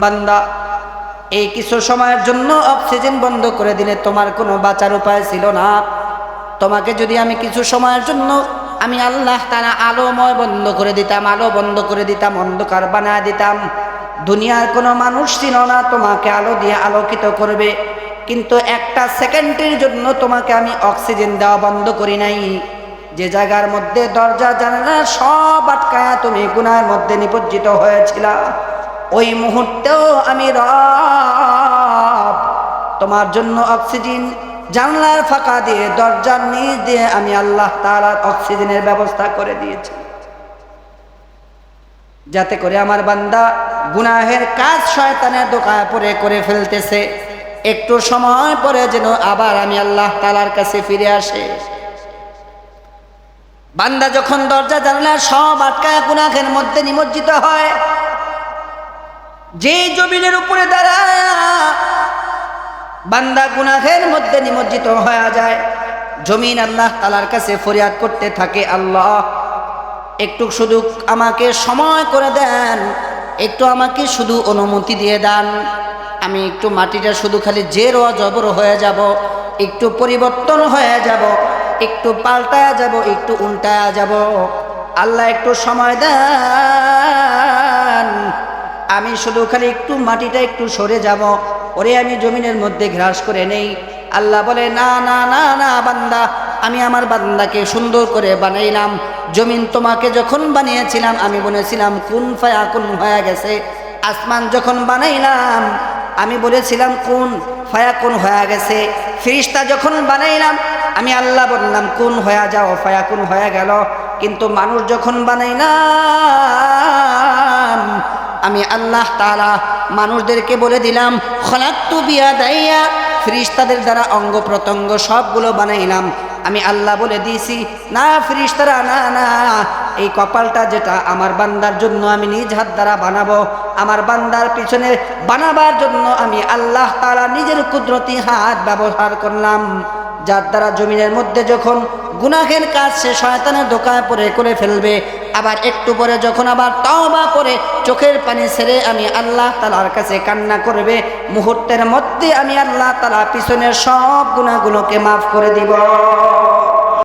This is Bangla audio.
বান্দা, এই কিছু সময়ের জন্য অক্সিজেন বন্ধ করে দিলে তোমার কোনো বাঁচার উপায় ছিল না। তোমাকে যদি আমি কিছু সময়ের জন্য আমি আল্লাহ তাআলা আলোময় বন্ধ করে দিতাম, আলো বন্ধ করে দিতাম, অন্ধকার বানায় দিতাম, দুনিয়ার কোনো মানুষ ছিল না তোমাকে আলো দিয়ে আলোকিত করবে। কিন্তু একটা সেকেন্ডের জন্য তোমাকে আমি অক্সিজেন দেওয়া বন্ধ করি নাই। যে জায়গার মধ্যে দরজা জানালা সব আটকায়া তুমি গুনাহের মধ্যে নিমজ্জিত হয়েছিলা, ওই মুহূর্তেও আমি রব তোমার জন্য অক্সিজেন জানলার ফাঁকা দিয়ে দরজার নিচ দিয়ে আমি আল্লাহ তাআলা অক্সিজেনের ব্যবস্থা করে দিয়েছি, যাতে করে আমার বান্দা গুনাহের কাজ শয়তানের ধোঁকায় পড়ে করে ফেলতেছে, একটু সময় পরে যেন আবার আমি আল্লাহ তাআলার কাছে ফিরে আসে। বান্দা যখন দরজা জানলা সব আটকায় গুনাহের মধ্যে নিমজ্জিত হয়, যে জমিনের উপরে দাঁড়ায় বান্দা গুনাহের মধ্যে নিমজ্জিত হয়ে যায়, জমিন আল্লাহ তাআলার কাছে ফরিয়াদ করতে থাকে, আল্লাহ একটু শুধু আমাকে সময় করে দেন, একটু আমাকে শুধু অনুমতি দিয়ে দেন, আমি একটু মাটিটা শুধু খালি জের ও জবর হয়ে যাব, একটু পরিবর্তন হয়ে যাব, একটু পাল্টায়া যাব, একটু উল্টায়া যাব, আল্লাহ একটু সময় দেন, আমি শুধু খালি একটু মাটিটা একটু সরে যাব, ওরে আমি জমিনের মধ্যে গ্রাস করে নেই। আল্লাহ বলে, না না না না বান্দা, আমি আমার বান্দাকে সুন্দর করে বানাইলাম। জমিন তোমাকে যখন বানিয়েছিলাম আমি বলেছিলাম কুন ফায়াকুন হয়ে গেছে। আসমান যখন বানাইলাম আমি বলেছিলাম কুন ফায়াকুন হয়ে গেছে। ফেরেশতা যখন বানাইলাম আমি আল্লাহ বললাম কুন হয়ে যাও, ফায়াকুন হয়ে গেল। কিন্তু মানুষ যখন বানাইলাম আমি আল্লাহ তাআলা মানুষদেরকে বলে দিলাম খলাকতু বিয়াদাইয়া, ফেরেশতাদের দ্বারা অঙ্গ প্রত্যঙ্গ সবগুলো বানাইলাম। আমি আল্লাহ বলে দিয়েছি, না ফেরেশতারা, না না, এই কপালটা যেটা আমার বান্দার জন্য আমি নিজ হাত দ্বারা বানাবো, আমার বান্দার পিছনে বানাবার জন্য আমি আল্লাহ তাআলা নিজের কুদরতি হাত ব্যবহার করলাম, যার দ্বারা জমিনের মধ্যে যখন গুনাহের কাজ সে শয়তানের ধোঁকায় পড়ে করে ফেলবে, আবার একটু পরে যখন আবার তওবা করে চোখের পানি ছেড়ে আমি আল্লাহ তাআলার কাছে কান্না করবে, মুহূর্তের মধ্যে আমি আল্লাহ তাআলা পিছনের সব গুনাহগুলোকে মাফ করে দিব।